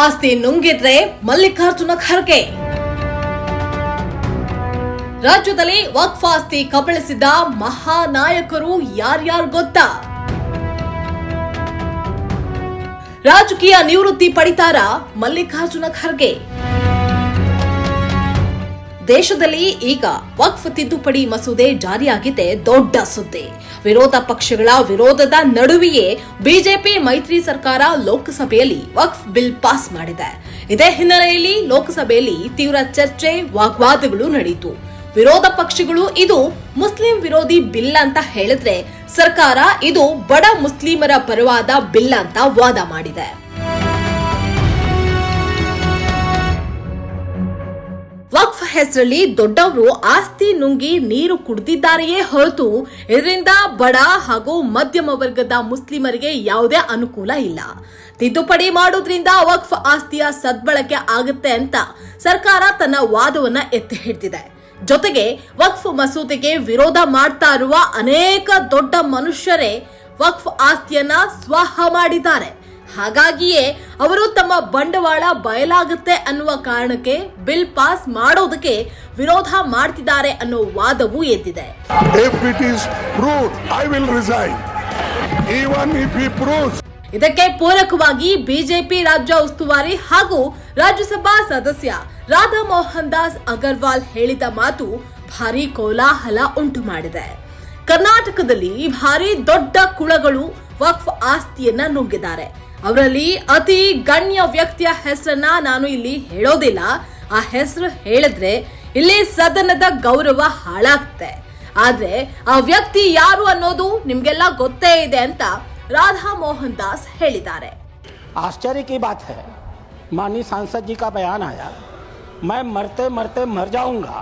ಆಸ್ತಿ ನುಂಗಿದ್ರೆ ಮಲ್ಲಿಕಾರ್ಜುನ ಖರ್ಗೆ. ರಾಜ್ಯದಲ್ಲಿ ವಕ್ಫ್ ಆಸ್ತಿ ಕಬಳಿಸಿದ ಮಹಾನಾಯಕರು ಯಾರ್ಯಾರು ಗೊತ್ತಾ? ರಾಜಕೀಯ ನಿವೃತ್ತಿ ಪಡಿತಾರ ಮಲ್ಲಿಕಾರ್ಜುನ ಖರ್ಗೆ. ದೇಶದಲ್ಲಿ ಈಗ ವಕ್ಫ್ ತಿದ್ದುಪಡಿ ಮಸೂದೆ ಜಾರಿಯಾಗಿದೆ ದೊಡ್ಡ ಸುದ್ದಿ. ವಿರೋಧ ಪಕ್ಷಗಳ ವಿರೋಧದ ನಡುವೆಯೇ ಬಿಜೆಪಿ ಮೈತ್ರಿ ಸರ್ಕಾರ ಲೋಕಸಭೆಯಲ್ಲಿ ವಕ್ಫ್ ಬಿಲ್ ಪಾಸ್ ಮಾಡಿದೆ. ಇದೇ ಹಿನ್ನೆಲೆಯಲ್ಲಿ ಲೋಕಸಭೆಯಲ್ಲಿ ತೀವ್ರ ಚರ್ಚೆ, ವಾಗ್ವಾದಗಳು ನಡೆಯಿತು. ವಿರೋಧ ಪಕ್ಷಗಳು ಇದು ಮುಸ್ಲಿಂ ವಿರೋಧಿ ಬಿಲ್ ಅಂತ ಹೇಳಿದ್ರೆ, ಸರ್ಕಾರ ಇದು ಬಡ ಮುಸ್ಲಿಮರ ಪರವಾದ ಬಿಲ್ ಅಂತ ವಾದ ಮಾಡಿದೆ. ವಕ್ಫ್ ಹೆಸರಲ್ಲಿ ದೊಡ್ಡವರು ಆಸ್ತಿ ನುಂಗಿ ನೀರು ಕುಡಿದಿದ್ದಾರೆಯೇ ಹೊರತು ಇದರಿಂದ ಬಡ ಹಾಗೂ ಮಧ್ಯಮ ವರ್ಗದ ಮುಸ್ಲಿಮರಿಗೆ ಯಾವುದೇ ಅನುಕೂಲ ಇಲ್ಲ. ತಿದ್ದುಪಡಿ ಮಾಡೋದ್ರಿಂದ ವಕ್ಫ್ ಆಸ್ತಿಯ ಸದ್ಬಳಕೆ ಆಗುತ್ತೆ ಅಂತ ಸರ್ಕಾರ ತನ್ನ ವಾದವನ್ನ ಎತ್ತಿ ಹಿಡಿದಿದೆ. ಜೊತೆಗೆ ವಕ್ಫ್ ಮಸೂದೆಗೆ ವಿರೋಧ ಮಾಡ್ತಾ ಇರುವ ಅನೇಕ ದೊಡ್ಡ ಮನುಷ್ಯರೇ ವಕ್ಫ್ ಆಸ್ತಿಯನ್ನ ಸ್ವಾಹ ಮಾಡಿದ್ದಾರೆ. ಹಾಗಾಗಿಯೇ ಅವರು ತಮ್ಮ ಬಂಡವಾಳ ಬಯಲಾಗುತ್ತೆ ಅನ್ನುವ ಕಾರಣಕ್ಕೆ ಬಿಲ್ ಪಾಸ್ ಮಾಡೋದಕ್ಕೆ ವಿರೋಧ ಮಾಡ್ತಿದ್ದಾರೆ ಅನ್ನೋ ವಾದವೂ ಎದ್ದಿದೆ. ಇದಕ್ಕೆ ಪೂರಕವಾಗಿ ಬಿಜೆಪಿ ರಾಜ್ಯ ಉಸ್ತುವಾರಿ ಹಾಗೂ ರಾಜ್ಯಸಭಾ ಸದಸ್ಯ ರಾಧಾ ಮೋಹನ್ ದಾಸ್ ಅಗರ್ವಾಲ್ ಹೇಳಿದ ಮಾತು ಭಾರಿ ಕೋಲಾಹಲ ಉಂಟು ಮಾಡಿದೆ. ಕರ್ನಾಟಕದಲ್ಲಿ ಭಾರಿ ದೊಡ್ಡ ಕುಳಗಳು ವಕ್ಫ್ ಆಸ್ತಿಯನ್ನ ನುಂಗಿದ್ದಾರೆ. ಅವರಲ್ಲಿ ಅತಿ ಗಣ್ಯ ವ್ಯಕ್ತಿಯ ಹೆಸರನ್ನ ನಾನು ಇಲ್ಲಿ ಹೇಳೋದಿಲ್ಲ. ಆ ಹೆಸರು ಹೇಳಿದ್ರೆ ಇಲ್ಲಿ ಸದನದ ಗೌರವ ಹಾಳಾಗುತ್ತೆ. ಆದ್ರೆ ಆ ವ್ಯಕ್ತಿ ಯಾರು ಅನ್ನೋದು ನಿಮ್ಗೆಲ್ಲ ಗೊತ್ತೇ ಇದೆ ಅಂತ ರಾಧಾ ಮೋಹನ್ ದಾಸ್ ಹೇಳಿದ್ದಾರೆ. आश्चर्य की बात है, माननीय सांसद जी का बयान आया, मैं मरते मरते मर जाऊंगा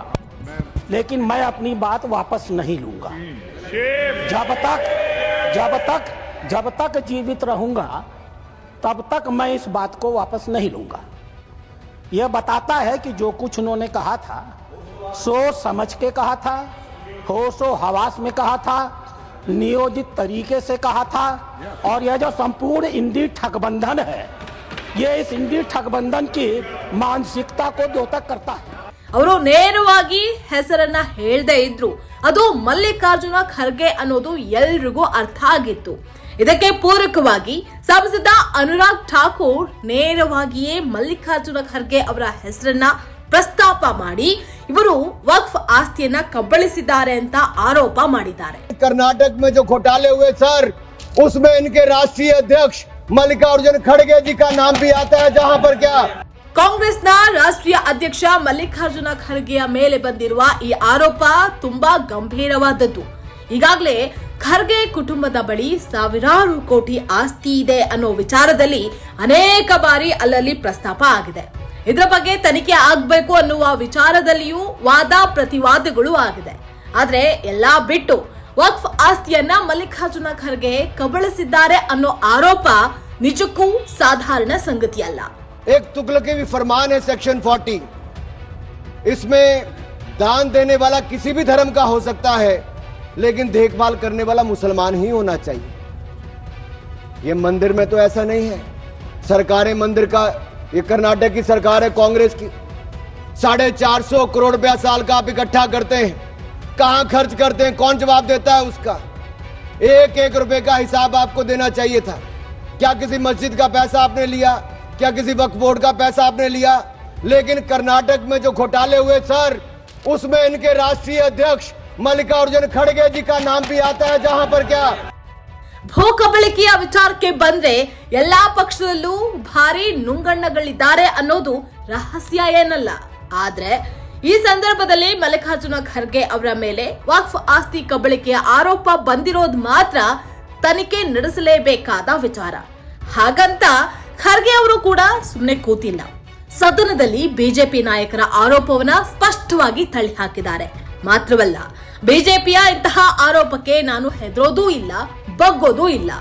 लेकिन मैं अपनी बात वापस नहीं लूंगा. जब तक जीवित रहूंगा तब तक मैं इस बात को वापस नहीं लूंगा. यह बताता है कि जो कुछ उन्होंने कहा था सोच समझ के कहा था, होशो हवास में कहा था, नियोजित तरीके से कहा था. और यह जो संपूर्ण इंडी ठगबंधन है, ये इस इंडी ठगबंधन की मानसिकता को द्योतक करता है. ಅವರು ನೇರವಾಗಿ ಹೆಸರನ್ನ ಹೇಳ್ದೇ ಇದ್ರು ಅದು ಮಲ್ಲಿಕಾರ್ಜುನ ಖರ್ಗೆ ಅನ್ನೋದು ಎಲ್ರಿಗೂ ಅರ್ಥ ಆಗಿತ್ತು. ಇದಕ್ಕೆ ಪೂರಕವಾಗಿ ಸಂಸದ ಅನುರಾಗ್ ಠಾಕೂರ್ ನೇರವಾಗಿಯೇ ಮಲ್ಲಿಕಾರ್ಜುನ ಖರ್ಗೆ ಅವರ ಹೆಸರನ್ನ ಪ್ರಸ್ತಾಪ ಮಾಡಿ ಇವರು ವಕ್ಫ್ ಆಸ್ತಿಯನ್ನ ಕಬಳಿಸಿದ್ದಾರೆ ಅಂತ ಆರೋಪ ಮಾಡಿದ್ದಾರೆ. कर्नाटक में जो घोटाले हुए सर, उसमें इनके राष्ट्रीय अध्यक्ष मल्लिकार्जुन खड़गे जी का नाम भी आता है. जहां पर क्या ಕಾಂಗ್ರೆಸ್ನ ರಾಷ್ಟ್ರೀಯ ಅಧ್ಯಕ್ಷ ಮಲ್ಲಿಕಾರ್ಜುನ ಖರ್ಗೆಯ ಮೇಲೆ ಬಂದಿರುವ ಈ ಆರೋಪ ತುಂಬಾ ಗಂಭೀರವಾದದ್ದು. ಈಗಾಗಲೇ ಖರ್ಗೆ ಕುಟುಂಬದ ಬಳಿ ಸಾವಿರಾರು ಕೋಟಿ ಆಸ್ತಿ ಇದೆ ಅನ್ನೋ ವಿಚಾರದಲ್ಲಿ ಅನೇಕ ಬಾರಿ ಅಲ್ಲಲ್ಲಿ ಪ್ರಸ್ತಾಪ ಆಗಿದೆ. ಇದರ ಬಗ್ಗೆ ತನಿಖೆ ಆಗಬೇಕು ಅನ್ನುವ ವಿಚಾರದಲ್ಲಿಯೂ ವಾದ ಪ್ರತಿವಾದಗಳು ಆಗಿದೆ. ಆದ್ರೆ ಎಲ್ಲಾ ಬಿಟ್ಟು ವಕ್ಫ್ ಆಸ್ತಿಯನ್ನ ಮಲ್ಲಿಕಾರ್ಜುನ ಖರ್ಗೆ ಕಬಳಿಸಿದ್ದಾರೆ ಅನ್ನೋ ಆರೋಪ ನಿಜಕ್ಕೂ ಸಾಧಾರಣ ಸಂಗತಿಯಲ್ಲ. एक तुगलकी फरमान है सेक्शन 40, इसमें दान देने वाला किसी भी धर्म का हो सकता है, लेकिन देखभाल करने वाला मुसलमान ही होना चाहिए. ये मंदिर में तो ऐसा नहीं है. सरकारें मंदिर का, ये कर्नाटक की सरकार है कांग्रेस की, 450 करोड़ रुपया साल का आप इकट्ठा करते हैं. कहां खर्च करते हैं, कौन जवाब देता है उसका? एक एक रुपए का हिसाब आपको देना चाहिए था. क्या किसी मस्जिद का पैसा आपने लिया? क्या किसी वक्फ बोर्ड का पैसा आपने लिया? लेकिन कर्नाटक में जो घोटाले हुए सर, उसमें इनके राष्ट्रीय अध्यक्ष मल्लिकार्जुन खड़गे जी का नाम भी आता है. जहां पर क्या ಭೂ ಕಬಳಿಕೆಯ ವಿಚಾರಕ್ಕೆ ಬಂದ್ರೆ ಎಲ್ಲಾ ಪಕ್ಷದಲ್ಲೂ ಭಾರಿ ನುಂಗಣ್ಣಗಳಿದ್ದಾರೆ ಅನ್ನೋದು ರಹಸ್ಯ ಏನಲ್ಲ. ಆದ್ರೆ ಈ ಸಂದರ್ಭದಲ್ಲಿ ಮಲ್ಲಿಕಾರ್ಜುನ ಖರ್ಗೆ ಅವರ ಮೇಲೆ ವಕ್ಫ್ ಆಸ್ತಿ ಕಬಳಿಕೆಯ ಆರೋಪ ಬಂದಿರೋದು ಮಾತ್ರ ತನಿಖೆ ನಡೆಸಲೇಬೇಕಾದ ವಿಚಾರ. ಹಾಗಂತ ಖರ್ಗೆ ಅವರು ಕೂಡ ಸುಮ್ಮನೆ ಕೂತಿಲ್ಲ. ಸದನದಲ್ಲಿ ಬಿಜೆಪಿ ನಾಯಕರ ಆರೋಪವನ್ನ ಸ್ಪಷ್ಟವಾಗಿ ತಳ್ಳಿ ಹಾಕಿದ್ದಾರೆ. ಮಾತ್ರವಲ್ಲ, ಬಿಜೆಪಿಯ ಇಂತಹ ಆರೋಪಕ್ಕೆ ನಾನು ಹೆದರೋದೂ ಇಲ್ಲ, ಬಗ್ಗೋದೂ ಇಲ್ಲ.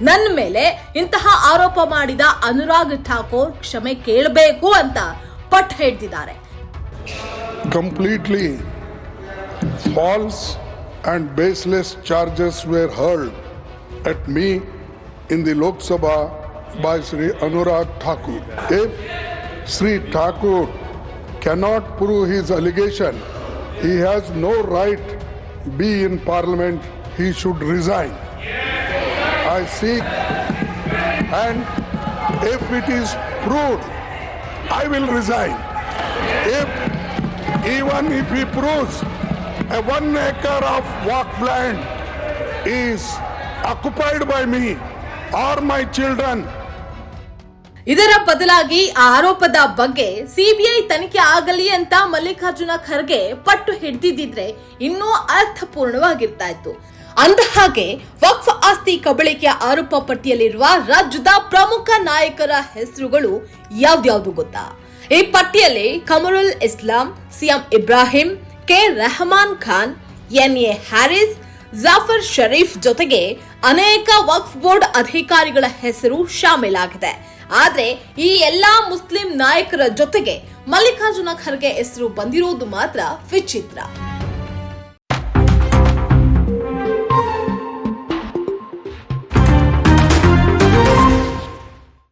ನನ್ನ ಮೇಲೆ ಇಂತಹ ಆರೋಪ ಮಾಡಿದ ಅನುರಾಗ್ ಠಾಕೂರ್ ಕ್ಷಮೆ ಕೇಳಬೇಕು ಅಂತ ಪಟ್ಟು ಹಿಡಿದಿದ್ದಾರೆ. Completely false and baseless charges were hurled at me in the Lok Sabha by Sri Anurag Thakur. If Sri Thakur cannot prove his allegation, he has no right be in parliament. He should resign. I seek, and if it is proved, I will resign. Even if he proves a 1 acre of walkland is occupied by me or my children, ಇದರ ಬದಲಾಗಿ ಆ ಆರೋಪದ ಬಗ್ಗೆ CBI ತನಿಖೆ ಆಗಲಿ ಅಂತ ಮಲ್ಲಿಕಾರ್ಜುನ ಖರ್ಗೆ ಪಟ್ಟು ಹಿಡಿದಿದ್ರೆ ಇನ್ನೂ ಅರ್ಥಪೂರ್ಣವಾಗಿರ್ತಾ ಇತ್ತು. ಅಂದಹಾಗೆ ವಕ್ಫ್ ಆಸ್ತಿ ಕಬಳಿಕೆಯ ಆರೋಪ ಪಟ್ಟಿಯಲ್ಲಿರುವ ರಾಜ್ಯದ ಪ್ರಮುಖ ನಾಯಕರ ಹೆಸರುಗಳು ಯಾವ್ದ್ಯಾವ್ದು ಗೊತ್ತಾ? ಈ ಪಟ್ಟಿಯಲ್ಲಿ Kamrul Islam, CM Ibrahim, K Rehman Khan, NA Haris, Jaffer Sharief ಜೊತೆಗೆ ಅನೇಕ ವಕ್ಫ್ ಬೋರ್ಡ್ ಅಧಿಕಾರಿಗಳ ಹೆಸರು ಶಾಮೀಲಾಗಿದೆ. ಆದ್ರೆ ಈ ಎಲ್ಲಾ ಮುಸ್ಲಿಂ ನಾಯಕರ ಜೊತೆಗೆ ಮಲ್ಲಿಕಾರ್ಜುನ ಖರ್ಗೆ ಹೆಸರು ಬಂದಿರೋದು ಮಾತ್ರ ವಿಚಿತ್ರ.